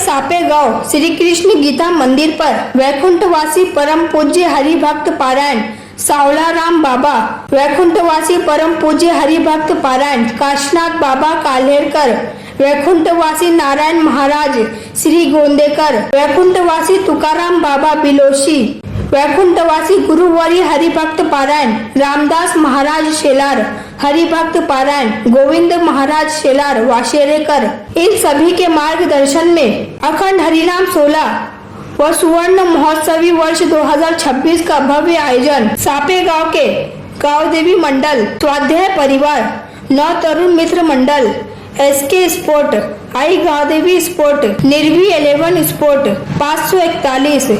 सापेगांव श्री कृष्ण गीता मंदिर पर वैकुंठवासी परम पूज्य हरिभक्त पारायण सावलाराम बाबा, वैकुंठवासी परम पूज्य हरिभक्त पारायण काशीनाथ बाबा काल्हेरकर, वैकुंठवासी नारायण महाराज श्री गोंदेकर, वैकुंठवासी तुकाराम बाबा बिलोशी, वैकुंठवासी गुरुवारी हरिभक्त पारायण रामदास महाराज शेलार, हरिभक्त पारायण गोविंद महाराज शेलार वाशेरेकर, इन सभी के मार्गदर्शन में अखंड हरिनाम 16 व सुवर्ण महोत्सवी वर्ष 2026 का भव्य आयोजन सापेगांव के गांवदेवी मंडल, स्वाध्याय परिवार, नौ तरुण मित्र मंडल, एसके स्पोर्ट, आई गांवदेवी स्पोर्ट, निर्वी 11 स्पोर्ट, 541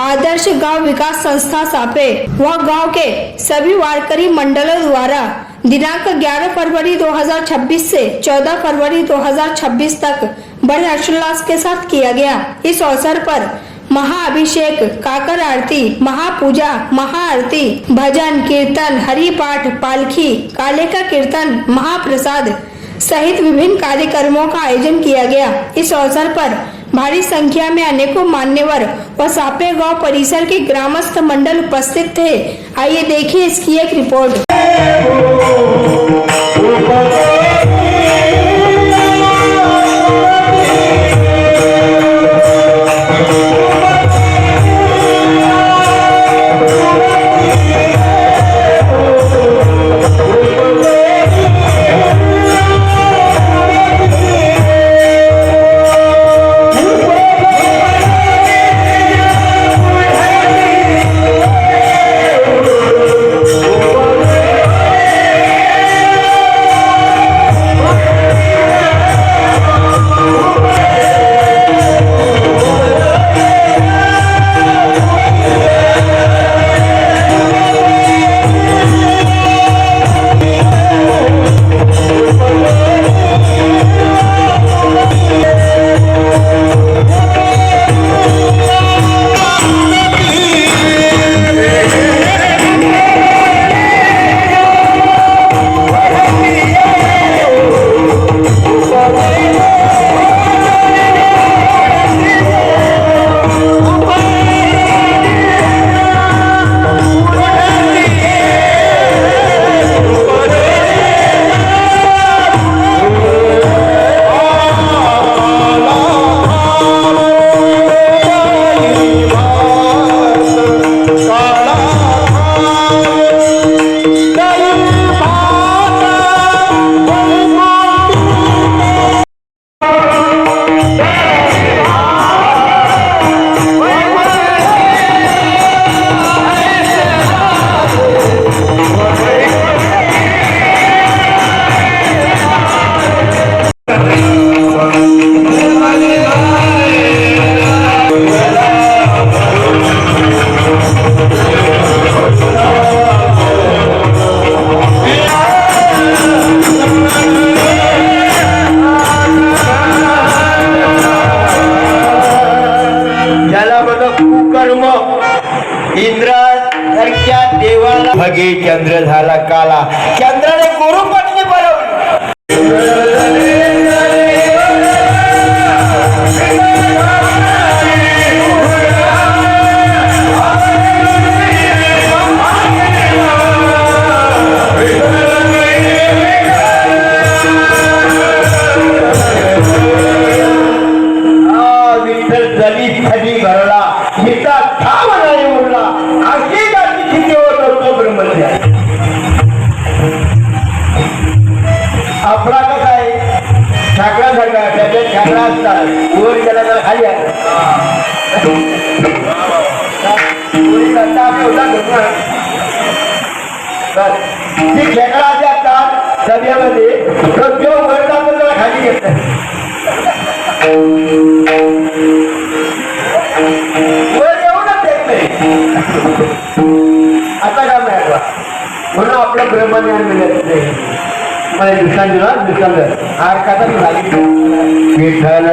आदर्श गांव विकास संस्था सापे व गांव के सभी वारकरी मंडलों द्वारा दिनांक 11 फरवरी 2026 से 14 फरवरी 2026 तक बड़े हर्षोल्लास के साथ किया गया। इस अवसर पर महाअभिषेक, काकर आरती, महापूजा, महाआरती, भजन कीर्तन, हरिपाठ, पालखी, काले का कीर्तन, महाप्रसाद सहित विभिन्न कार्यक्रमों का आयोजन किया गया। इस अवसर पर भारी संख्या में अनेकों मान्यवर व सापेगांव परिसर के ग्रामस्थ मंडल उपस्थित थे। आइए देखिए इसकी एक रिपोर्ट। इंद्रासारख्या देवाला भगे चंद्र झाला काला, चंद्राने गुरुपत्नी आपला कसा आहे ठाकरा सारखा त्याच्यात ठाकरा असतात वर गेला तर खाली ती खेकडा असे असतात सध्यामध्ये जो वर जातो त्याला खाली घेतात वर एवढंच येत नाही आता काय मिळाला म्हणून आपलं ब्रह्मज्ञान मिळत नाही मला दिवसांना हार काढा विठ्ठल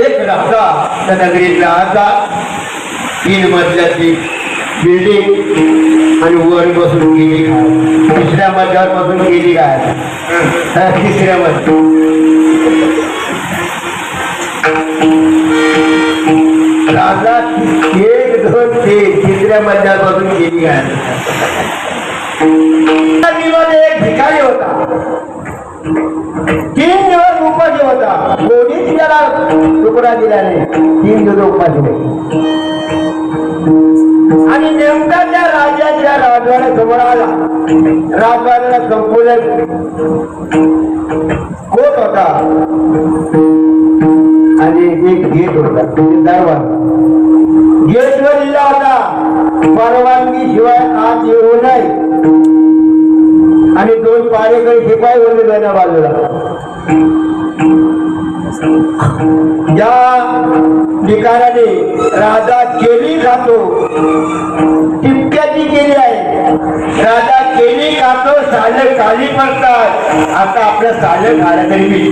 एक राजा त्या नगरीत राहता 3 मजल्याची बिल्डिंग आणि वर बसून गेली काय तिसऱ्या मजल्यावर बसून गेली काय तिसऱ्या मजल्यावर राजा 1 2 3 तिसऱ्या मजल्यावर बसून गेली काय एक भिकारी होता 3 दिवस उपाशी होता कोणीच त्याला तुकडा दिला नाही 3 दिवस उपाशी होता आणि नेमका त्या राजाच्या राजवाड्या समोर आला राजवाड्याला संपूर्ण कोट होता आणि एक गेट होता दरवाजा गेटवर लिहिला होता परवानगी शिवाय आत येऊ नये आणि 2 पारेकरी शिपाई होते त्यांना बाजूला या ठिकाणाने राजा केली खातो तितक्याची केली आहे राजा केली खातो साले खाली पडतात आता आपलं साले खायला तरी मी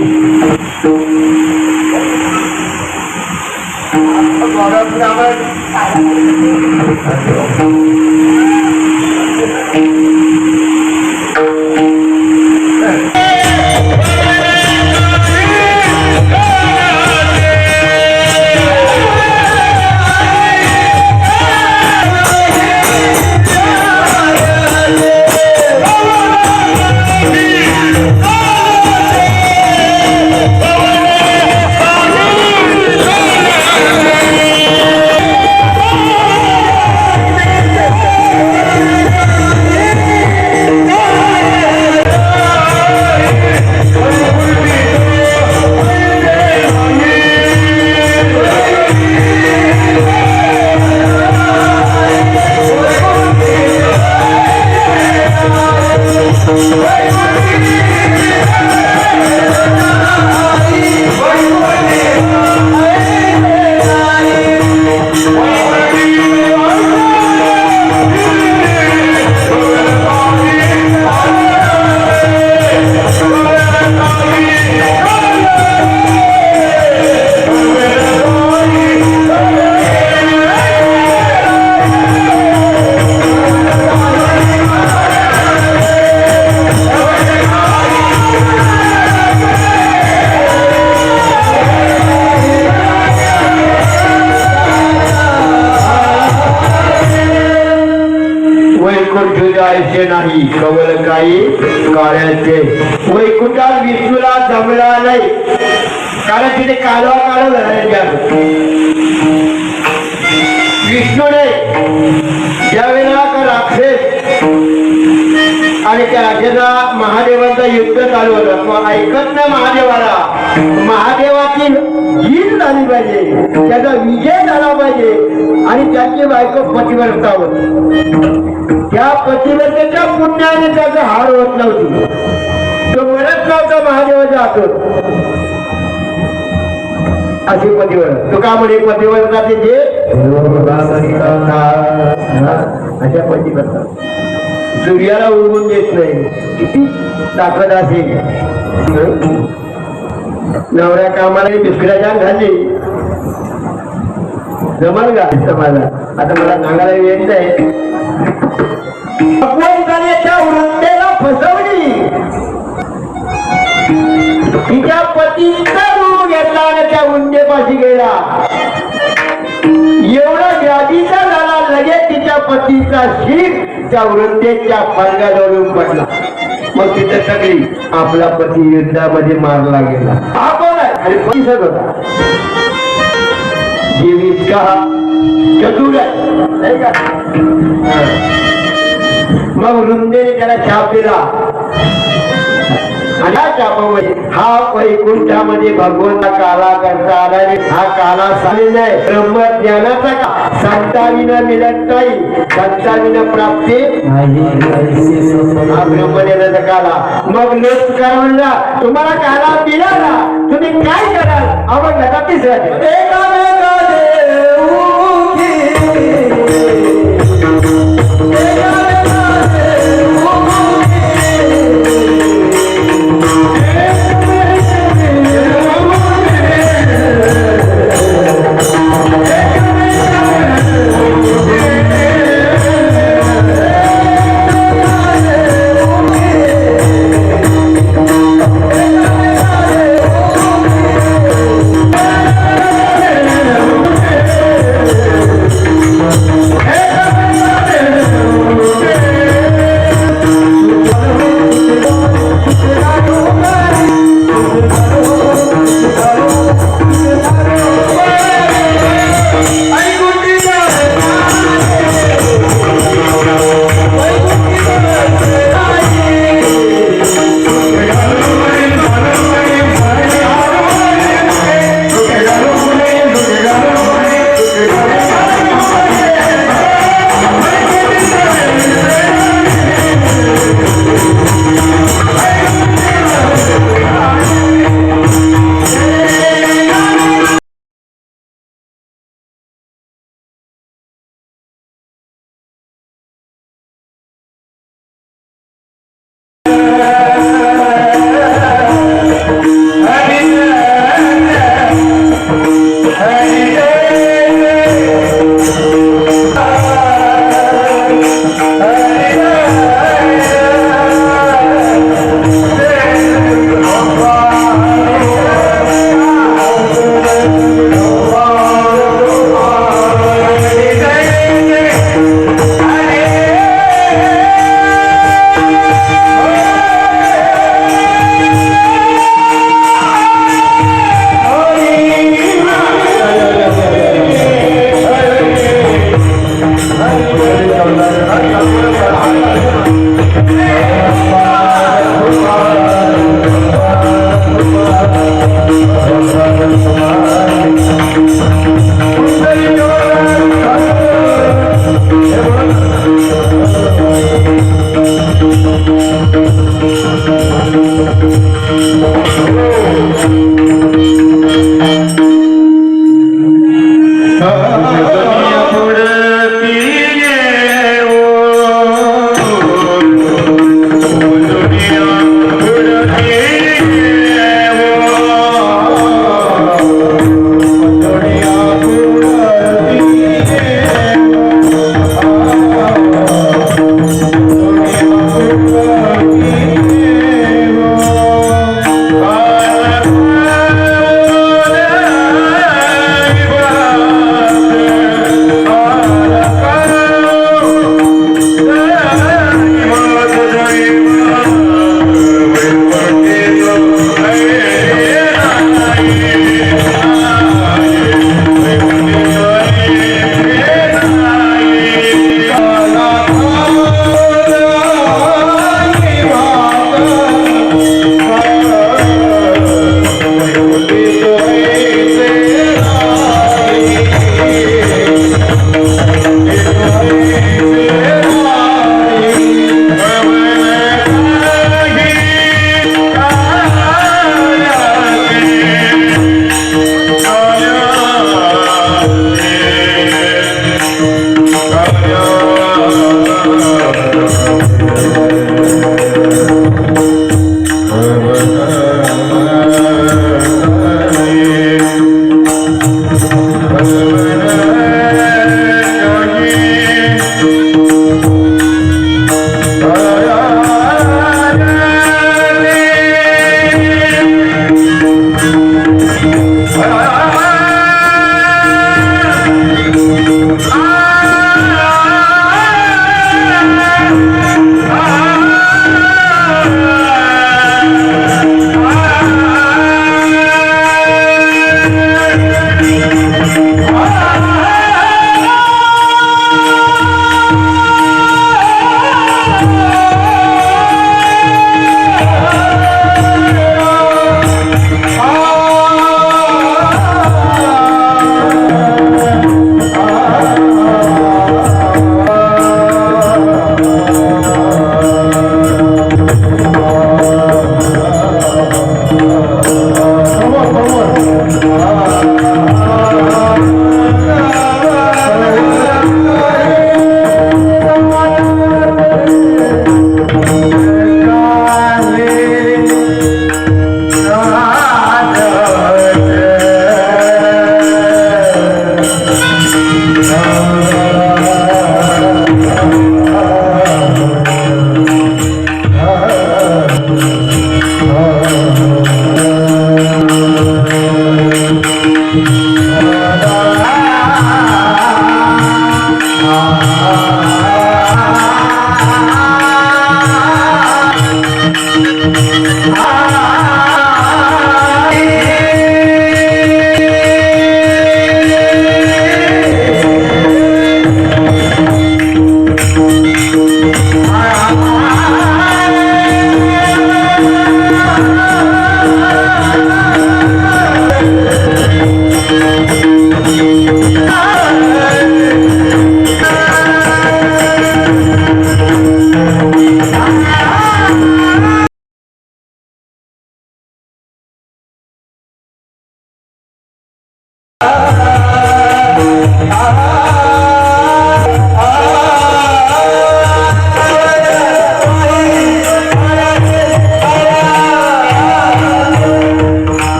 वैकुंठाचे नाही कवल काही काळ्याचे वैकुंठात विष्णूला जमला नाही कारण तिथे कालवा काढ विष्णूने ज्यावेळेला का राक्षस आणि त्या राजाचा महादेवाचा युद्ध चालू होतं मग ऐकत नाही महादेवाला महादेवाची जीत झाली पाहिजे त्याचा विजय झाला पाहिजे आणि त्याची बायको पतिव्रता होती त्या पतिव्रतेच्या पुण्याने त्याचा हार होत नव्हती तो मरत नव्हता महादेवाच्या हातून अशी पतिव्रता तो का म्हणे पतिव्रताचे जे अशा पतिव्रता सूर्याला उडवून देत नाही किती ताकद असेल नवऱ्या कामाला दुसऱ्याच्या घाली जमल का मला आता मला सांगायला येत नाही अपवादाच्या वृत्तेला फसवली तिच्या पतीचा रूप घेतला आणि त्या उंडेपाशी गेला एवढा व्याधीचा झाला लगेच तिच्या पतीचा शीख त्या वृत्तेच्या फडग्याजवळून पडला मग तिथे सगळी आपला पती युद्धामध्ये मारला गेला हा कोण आहे आणि दिसत होता जीव इतका चतुर आहे का मग वृंदेने त्याला शाप दिला आणि हा शापामध्ये हा वैकुंठामध्ये भगवंता काला करता आला हा काला साली नाही ब्रह्मज्ञानाचा का संताविना मिळत नाही संताविना प्राप्ती हा ब्रह्मज्ञानाचा काला मग लोक काय म्हणला तुम्हाला काला मिळाला तुम्ही काय कराल आपण नक्कीच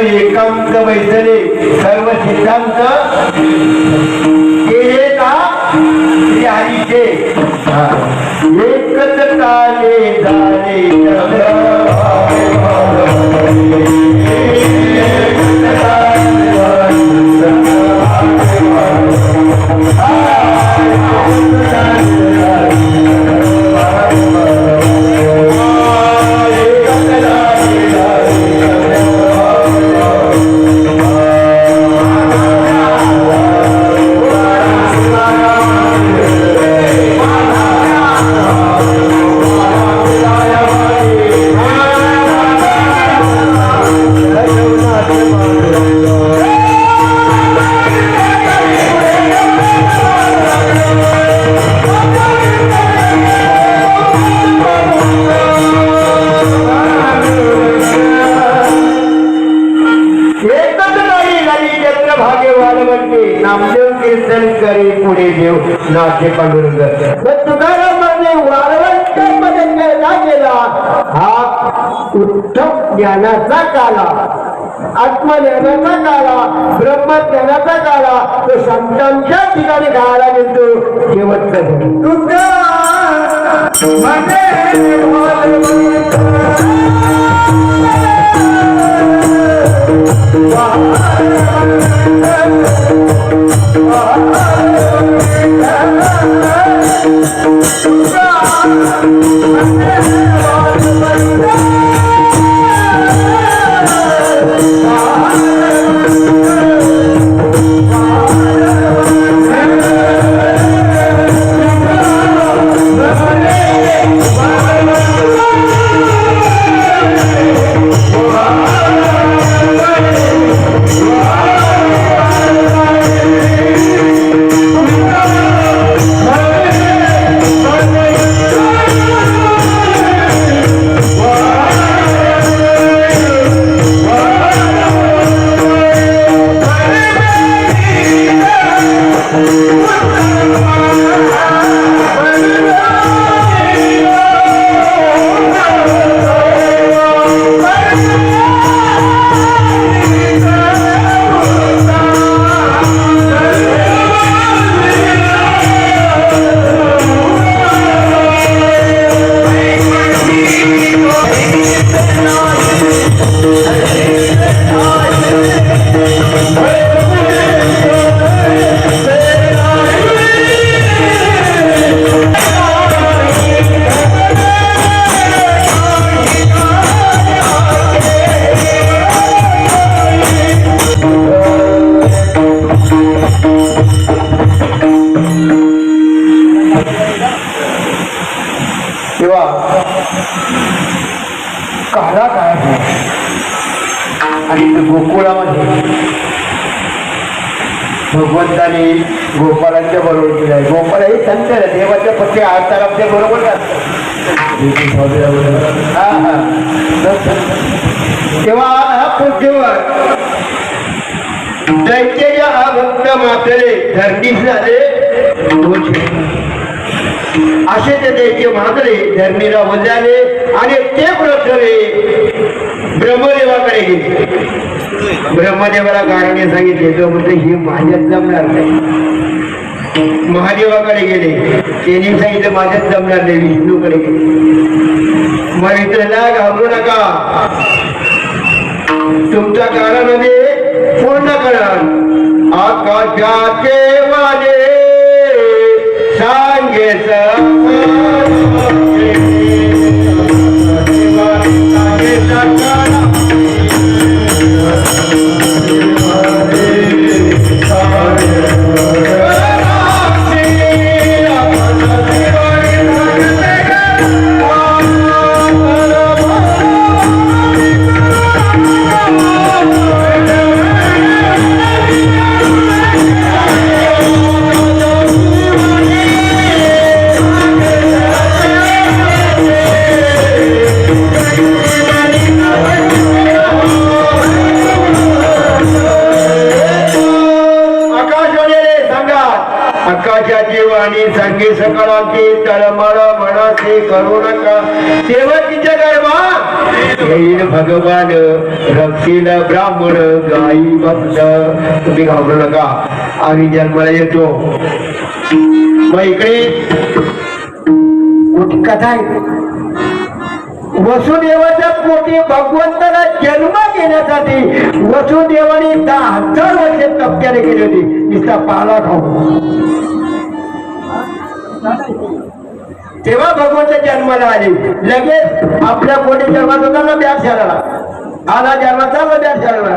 एकांत वैतनिक सर्व सिद्धांत केले का हरीचे एकच ताले झाले नामदेव कीर्तन करे पुढे देव नाचे पांडुरंग तुकारामाने वारवंट मध्ये पैदा केला हा उत्तम ज्ञानाचा काला आत्मज्ञानाचा काला ब्रह्मज्ञानाचा काला तो संतांच्या ठिकाणी गायला मिळतो शेवटचा काला काय आणि गोकुळामध्ये भगवंताने गोपालांच्या बरोबर केलाय. गोपाल हे संत देवाच्या पक्षी आरतारामच्या बरोबर तेव्हा हा पृथ्वीवर दैत्याच्या हा भक्त मात्रे धरणीस झाले असे ते दैत्य म्हात्रे धरणीला वजाले आणि ते प्रथमे ब्रह्मदेवाकडे गेले. ब्रह्मदेवाला कारण सांगितले तो म्हणजे हे माझ्यात जमणार नाही. महादेवाकडे गेले त्यांनी सांगितलं माझ्यात जमणार नाही. विष्णूकडे गेले मग इतरांना घाबरू नका तुमच्या काळामध्ये पूर्ण करा आकाशाचे वाले सांगे येईल भगवान रक्षील ब्राह्मण गाई भक्त. तुम्ही घाबरू नका, आम्ही जन्माला येतो. मग इकडे मोठी कथा आहे. वसुदेवाच्या पोटी भगवंताला जन्म घेण्यासाठी वसुदेवाने 10,000 वर्षे तपक्याने केली होती. नुसता पाला खाऊ. तेव्हा भगवंत जन्माला आले. लगेच आपल्या पोटी जन्मात होता ना ब्यास झाला, आला जन्माचा ना ब्यास झाला.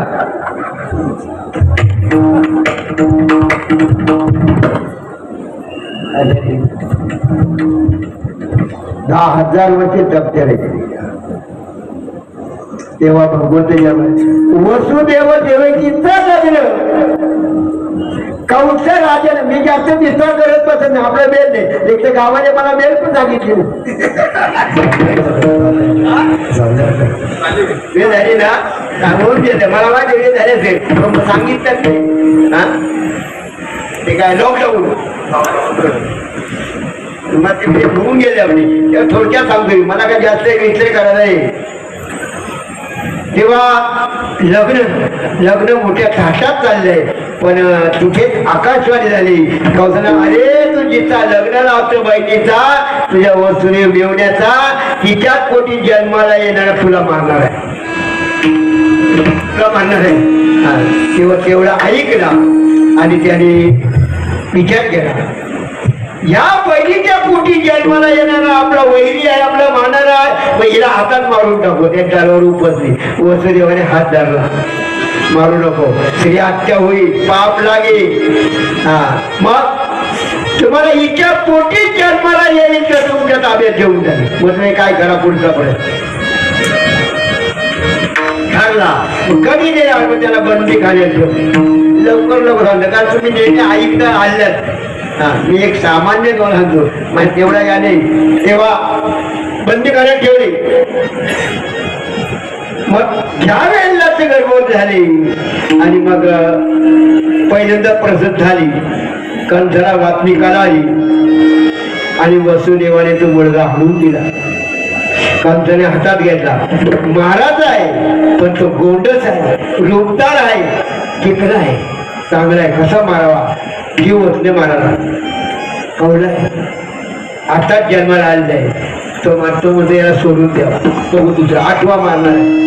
10,000 वर्षे तपक्याने केली. तेव्हा भगवंत जन्म. वसुदेव देवकीचं लग्न कंस राजाने. मी जास्त विस्तार करत बसत नाही, आपला बेल नाही. एक तर गावाने मला बेल पण सांगितली वेळ झाली ना, सांगून देते मला माझे वेळ झाले असेल सांगितलं नाही. ते काय लॉकडाऊन मग ते होऊन गेले आपली. तेव्हा थोडक्यात सांगतोय, मला काय जास्त विचार करायला नाही. तेव्हा लग्न मोठ्या थाटात चाललंय, पण तिथेच आकाशवाणी झाली. कौशला, अरे तू जिचा लग्न लावतो बहिणीचा, तुझ्या वस्तूने मिळवण्याचा, तिच्याच पोटी जन्माला येणार तुला मारणार आहे, तुला मारणार आहे. तेव्हा तेवढा ऐकला आणि त्याने विचार केला, या बहिणीच्या पोटी जन्माला येणारा आपला वैरी आहे, आपला मारणारा आहे, मग हिला हातात मारून टाकू. त्या चालवर उपसली. वसुदेवाने हात धरला, मारू नको, स्त्री हत्या होईल, पाप लागेल. मग तुम्हाला हिच्या पोटी जन्माला येईल तर तुमच्या ताब्यात घेऊन जाईल. मग तुम्ही काय करा पुढचा पर्यंत ठरला. कधी नाही आलं त्याला बंदी खाण्यात लवकर सांगतो, कारण तुम्ही नेहमी ऐकता आल्यात. मी एक सामान्य दोन सांगतो, मग तेवढा या नाही. तेव्हा बंदी करण्यात ठेवली. मग ज्या वेळेला ते गर्भवती झाली आणि मग पहिल्यांदा प्रसिद्ध झाली, कंसाला बातमी कळाली आणि वसुदेवाने तो मुलगा हाणून दिला. कंसाने हातात घेतला. महाराज आहे पण तो गोंडस आहे, रूपदार आहे, चिकला आहे, चांगला आहे, कसा मारावा, जीव वसने मारावा. कवला आताच जन्माला आलेला आहे, तो मारतो मध्ये याला सोडून द्यावा, तो दुसरा 8वा मारणार आहे.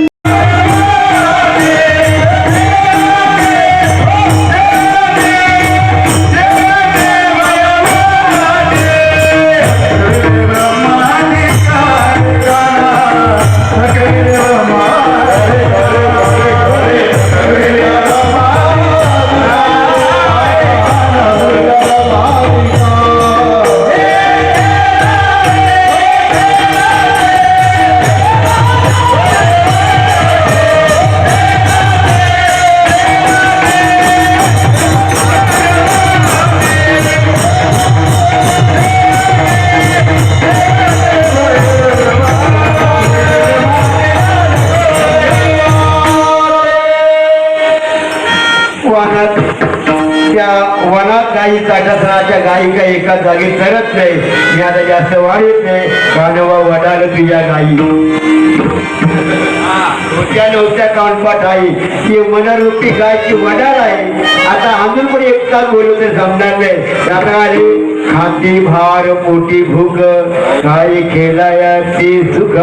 वनात गाई काठासनाच्या गाई काही एका जागी करत नाही. मी आता जास्त वाढत नाही, कानवा वडाल तुझ्या गाई होत्या कानपाठ आहे, ती मनरूपी गायची वडाल आहे. आता अजून पण एक तास बोलू तर जमणार नाही. खाती भार पोटी भूक, गाई खेळाया ती सुख.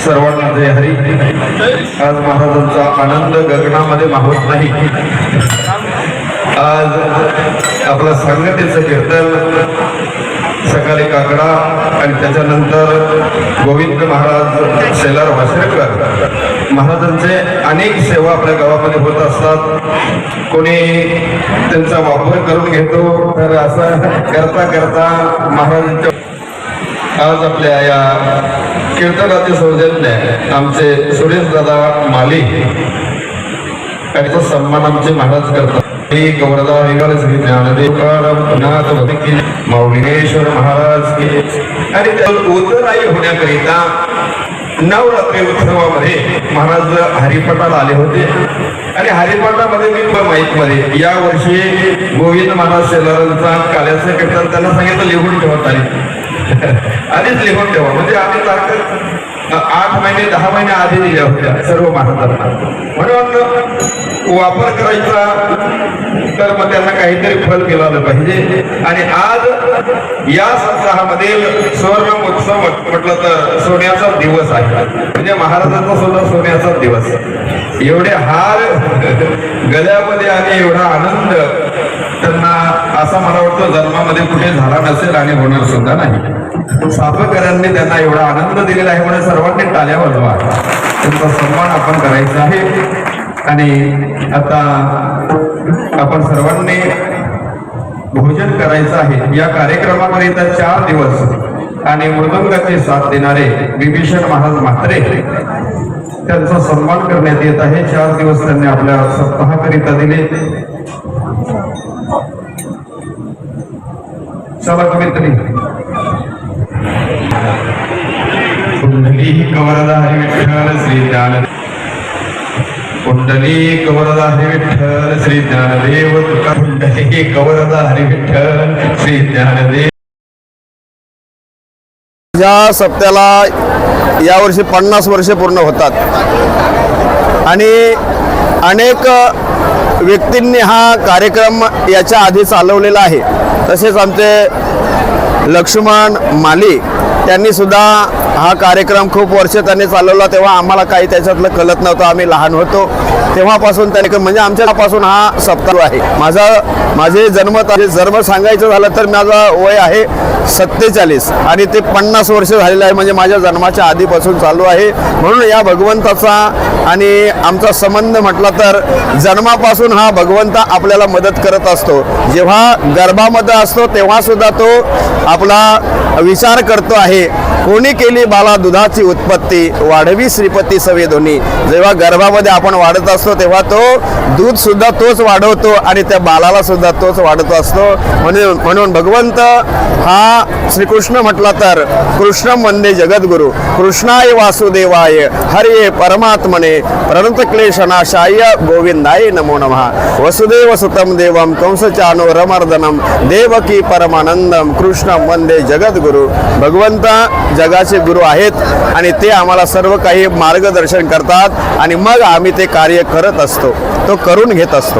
सर्वांना जय हरी. आज महाराजांचा आनंद गगनामध्ये मावत नाही. आज आपलं संगतीचं कीर्तन सकाळी काकडा आणि त्याच्यानंतर गोविंद महाराज शेलार वासरेकर महाराजांचे अनेक सेवा आपल्या गावामध्ये होत असतात. कोणी त्यांचा वापर करून घेतो, तर असं करता करता महाराजांच्या आज आपल्या या कीर्तनाचे सौजन्य आमचे सुरेश दादा माली यांचा सन्मान आमचे महाराज करतात. गौरदा श्री ज्ञानदेव नाथ मौलिनेश्वर महाराज की. आणि उतराई होण्याकरिता नवरात्री उत्सवामध्ये महाराज हरिपाठाला आले होते. आणि हरिपाठामध्ये मी माईकमध्ये या वर्षी गोविंद महाराज शेलारांचा काल्याचं कीर्तन त्यांना सांगितलं लिहून ठेवत आले. आधीच लिहून ठेवा, म्हणजे आम्ही तारखेत 8 महिने 10 महिने आधी दिल्या होत्या सर्व महाराजांना. म्हणून वापर करायचा तर मग त्यांना काहीतरी फल मिळालं पाहिजे. आणि आज या सप्ताहामधील सुवर्ण उत्सव म्हटलं तर सोन्याचा दिवस आहे. म्हणजे महाराजांचा सुद्धा सोन्याचा दिवस. एवढे हार गळ्यामध्ये आणि एवढा आनंद त्यांना असा मला वाटतं जन्मामध्ये कुठे झाला नसेल आणि होणार सुद्धा नाही. साफकरांनी त्यांना एवढा आनंद दिलेला आहे म्हणून सर्वांनी टाळ्या वाजवा. त्यांचा सन्मान आपण करायचा आहे. आणि आता आपण सर्वांनी भोजन करायचं आहे. या कार्यक्रमाकरिता 4 दिवस आणि मृदंगाची साथ देणारे विभीषण महाराज म्हात्रे त्यांचा सन्मान करण्यात येत आहे. 4 दिवस त्यांनी आपल्या सप्ताहाकरिता दिले. चला कमीतरी कुंडली कवरदा हरी विठ्ठल श्री ज्ञान कुंडली कवरदा हरी विठ्ठल श्री ज्ञानदेव तुका कुंडली कवरदा हरी विठ्ठल श्री ज्ञानदेव. या सप्त्याला यावर्षी 50 वर्षे पूर्ण होतात आणि अनेक व्यक्तींनी हा कार्यक्रम याच्या आधी चालवलेला आहे. तसेच आमचे लक्ष्मण माली त्यांनी सुद्धा हा कार्यक्रम खूप वर्ष त्यांनी चालवला. तेव्हा आम्हाला काही त्याच्यातलं कळत नव्हतं, आम्ही लहान होतो तेव्हापासून त्याने म्हणजे आमच्यापासून हा सप्ताह आहे. माझे जन्म सांगायचं झालं तर माझं वय आहे 47 आणि ते 50 वर्ष झालेलं आहे. म्हणजे माझ्या जन्माच्या आधीपासून चालू आहे. म्हणून या भगवंताचा आणि आमचा संबंध म्हटला तर जन्मापासून हा भगवंत आपल्याला मदत करत असतो. जेव्हा गर्भामध्ये असतो तेव्हा सुद्धा तो आपला विचार करतो आहे. कोणी केली बाला दुधाची उत्पत्ती वाढवी श्रीपती सवेदोनी. जेव्हा गर्भामध्ये आपण वाढत असतो तेव्हा तो दूध सुद्धा तोच वाढवतो आणि त्या बालाला सुद्धा तोच वाढत असतो. म्हणून भगवंत हा श्रीकृष्ण म्हटला तर कृष्णं वंदे जगद्गुरु. कृष्णाय वासुदेवाय हरे परमात्मने प्रणत क्लेशनाशाय गोविंदाय नमो नमः. वसुदेव सुतम देवम कंसचानूरमर्दनम देवकी परमानंदम कृष्णं वंदे जगद्गुरु. भगवंत जगाचे गुरु आहेत आणि ते आम्हाला सर्व काही मार्गदर्शन करतात आणि मग आम्ही ते कार्य करत असतो, तो करून घेत असतो.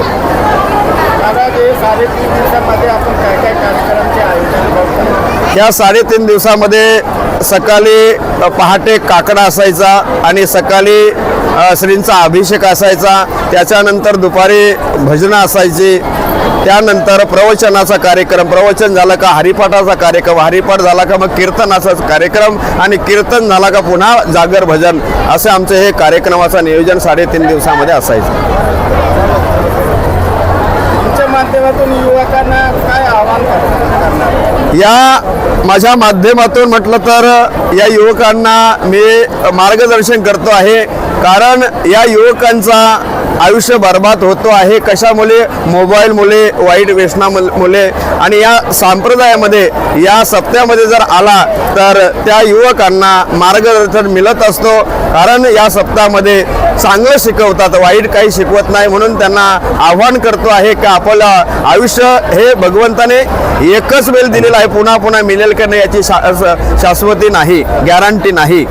या 3.5 दिवसामध्ये सकाळी पहाटे काकडा असायचा आणि सकाळी श्रींचा अभिषेक असायचा. त्याच्यानंतर दुपारी भजनं असायची. त्यानंतर प्रवचनाचा कार्यक्रम, प्रवचन झालं का हरिपाठाचा कार्यक्रम, हरिपाठ झाला का मग कीर्तनाचा कार्यक्रम आणि कीर्तन झाला का पुन्हा जागर भजन. असे आमचे हे कार्यक्रमाचं नियोजन 3.5 दिवसामध्ये असायचं. माध्यमातून युवकांना काय आव्हान करणार? या माझ्या माध्यमातून म्हटलं तर या युवकांना मी मार्गदर्शन करतो आहे. कारण या युवकांचा आयुष्य बर्बाद होतो आहे. कशामुळे? मोबाईलमुळे, वाईट व्यसनामुळे. आणि या संप्रदायामध्ये या सप्त्यामध्ये जर आला तर त्या युवकांना मार्गदर्शन मिळत असतो. कारण या सप्ताहामध्ये चांगलं शिकवतात, वाईट काही शिकवत नाही. म्हणून त्यांना आव्हान करतो आहे की आपलं आयुष्य हे भगवंताने एकच वेळ दिलेलं आहे, पुन्हा पुन्हा मिळेल का नाही याची शाश्वती नाही, गॅरंटी नाही.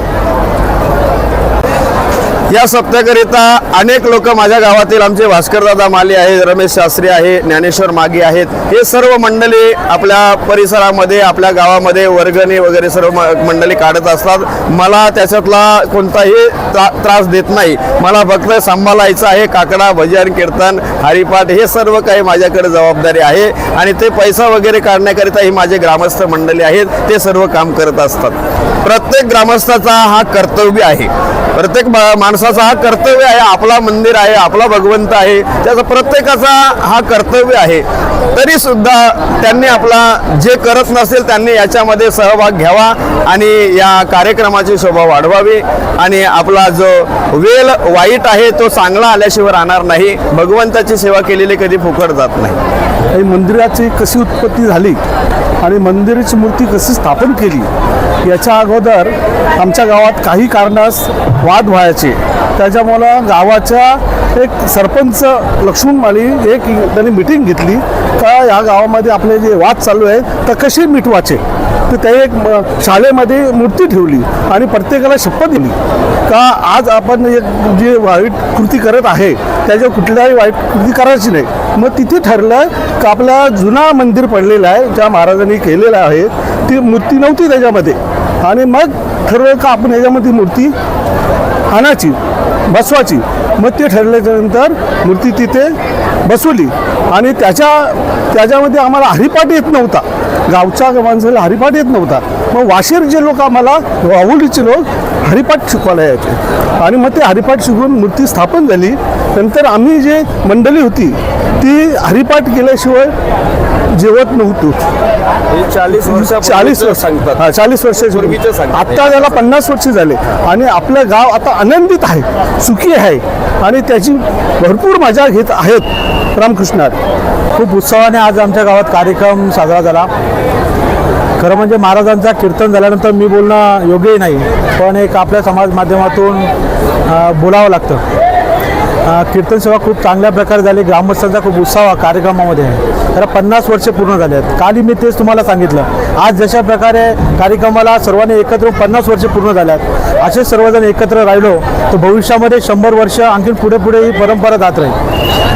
या सप्त्याकरिता अनेक लोक माझ्या गावातील आमचे भास्करदादा माली आहेत, रमेश शास्त्री आहे, ज्ञानेश्वर मागे आहेत, हे सर्व मंडळी आपल्या परिसरामध्ये आपल्या गावामध्ये वर्गणी वगैरे सर्व मंडळी काढत असतात. मला त्याच्यातला कोणताही त्रास देत नाही. मला फक्त सांभाळायचं आहे. काकडा, भजन, कीर्तन, हरिपाठ हे सर्व काही माझ्याकडे जबाबदारी आहे आणि ते पैसा वगैरे काढण्याकरिता ही माझे ग्रामस्थ मंडळी आहेत, ते सर्व काम करत असतात. प्रत्येक ग्रामस्थाचा हा कर्तव्य आहे. प्रत्येक माणसाचा हा कर्तव्य आहे. आपला मंदिर आहे, आपला भगवंत आहे, त्याचा प्रत्येकाचा हा कर्तव्य आहे. तरी सुद्धा त्यांनी आपला जे करत नसेल त्यांनी याच्यामध्ये सहभाग घ्यावा आणि या कार्यक्रमाची शोभा वाढवावी आणि आपला जो वेळ वाईट आहे तो चांगला आल्याशिवाय राहणार नाही. भगवंताची सेवा केलेली कधी फुकट जात नाही. मंदिराची कशी उत्पत्ती झाली आणि मंदिराची मूर्ती कशी स्थापन केली याच्या अगोदर आमच्या गावात काही कारणास वाद व्हायचे. त्याच्यामुळं गावाच्या एक सरपंच लक्ष्मण माळी त्यांनी मिटिंग घेतली का या गावामध्ये आपले जे वाद चालू आहे तर कसे मिटवायचे. तर ते एक शाळेमध्ये मूर्ती ठेवली आणि प्रत्येकाला शपथ दिली का आज आपण एक जे वाईट कृती करत आहे त्याच्यावर कुठल्याही वाईट कृती करायची नाही. मग तिथे ठरलं का आपला जुना मंदिर पडलेला आहे ज्या महाराजांनी केलेलं आहे ती मूर्ती नव्हती त्याच्यामध्ये आणि मग ठरवलं का आपण याच्यामध्ये मूर्ती आणायची बसवायची. मग ते ठरल्याच्यानंतर मूर्ती तिथे बसवली आणि त्याच्यामध्ये आम्हाला हरिपाठ येत नव्हता. गावच्या माणसाला हरिपाठ येत नव्हता. मग वाशीरचे लोक आम्हाला वाहुलीचे लोक हरिपाठ शिकवायला यायचे आणि मग ते हरिपाठ शिकवून मूर्ती स्थापन झाली. नंतर आम्ही जे मंडळी होती ती हरिपाठ केल्याशिवाय जेवत नव्हतो. 40 वर्ष 40 वर्षापूर्वीचे आता त्याला 50 वर्ष झाले आणि आपलं गाव आता आनंदित आहे, सुखी आहे आणि त्याची भरपूर मजा घेत आहेत. रामकृष्णात खूप उत्साहाने आज आमच्या गावात कार्यक्रम साजरा झाला. खरं म्हणजे महाराजांचा कीर्तन झाल्यानंतर मी बोलणं योग्यही नाही, पण एक आपल्या समाज माध्यमातून बोलावं लागतं. कीर्तन सेवा खूप चांगल्या प्रकारे झाली. ग्रामस्थांचा खूप उत्साह कार्यक्रमामध्ये आहे. तर 50 वर्षे पूर्ण झाले आहेत. काल मी तेच तुम्हाला सांगितलं. आज जशा प्रकारे कार्यक्रमाला सर्वांनी एकत्र 50 वर्षे पूर्ण झाल्यात, असे सर्वजण एकत्र राहिलो तर भविष्यामध्ये 100 वर्ष आणखी पुढे ही परंपरा जात राहील.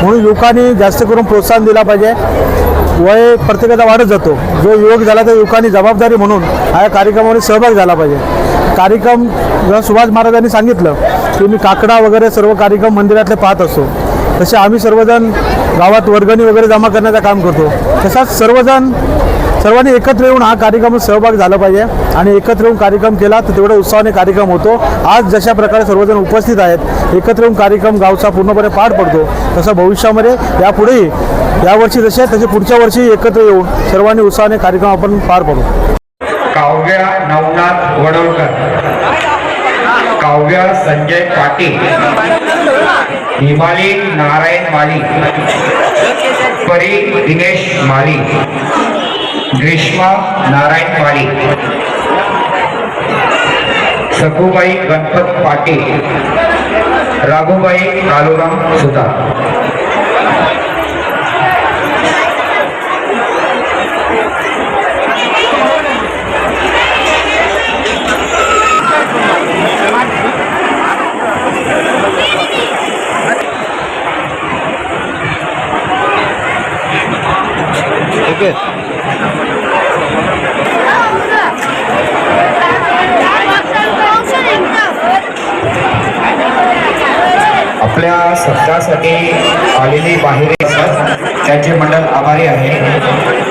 म्हणून युवकांनी जास्त करून प्रोत्साहन दिला पाहिजे. वय प्रत्येकाचा वाढत जातो. जो युवक झाला तर युवकांनी जबाबदारी म्हणून हा कार्यक्रमामध्ये सहभाग झाला पाहिजे. कार्यक्रम सुभाष महाराजांनी सांगितलं की मी काकडा वगैरे सर्व कार्यक्रम मंदिरातले पाहत असतो, तसे आम्ही सर्वजण गावात वर्गणी वगैरे जमा करण्याचं काम करतो. तसाच सर्वांनी एकत्र येऊन हा कार्यक्रम सहभाग झाला पाहिजे आणि एकत्र येऊन कार्यक्रम केला तर तेवढ्या उत्साहाने कार्यक्रम होतो. आज जशा प्रकारे सर्वजण उपस्थित आहेत, एकत्र येऊन कार्यक्रम गावचा पूर्णपणे पार पडतो. तसं भविष्यामध्ये यापुढेही यावर्षी जसे त्याच्या पुढच्या वर्षी एकत्र येऊन सर्वांनी उत्साहाने कार्यक्रम आपण पार पडू. काव्या नवनाथ वडवकर, काव्या संजय पाटील, हिमाली नारायण माली, परी दिनेश माली, ग्रीष्मा नारायण माली, सखूबाई गणपत पाटील, राघुबाई कालुराम सुतार. आपल्या सत्कारासाठी आलेली बाहेर त्यांचे मंडळ आभारी आहे.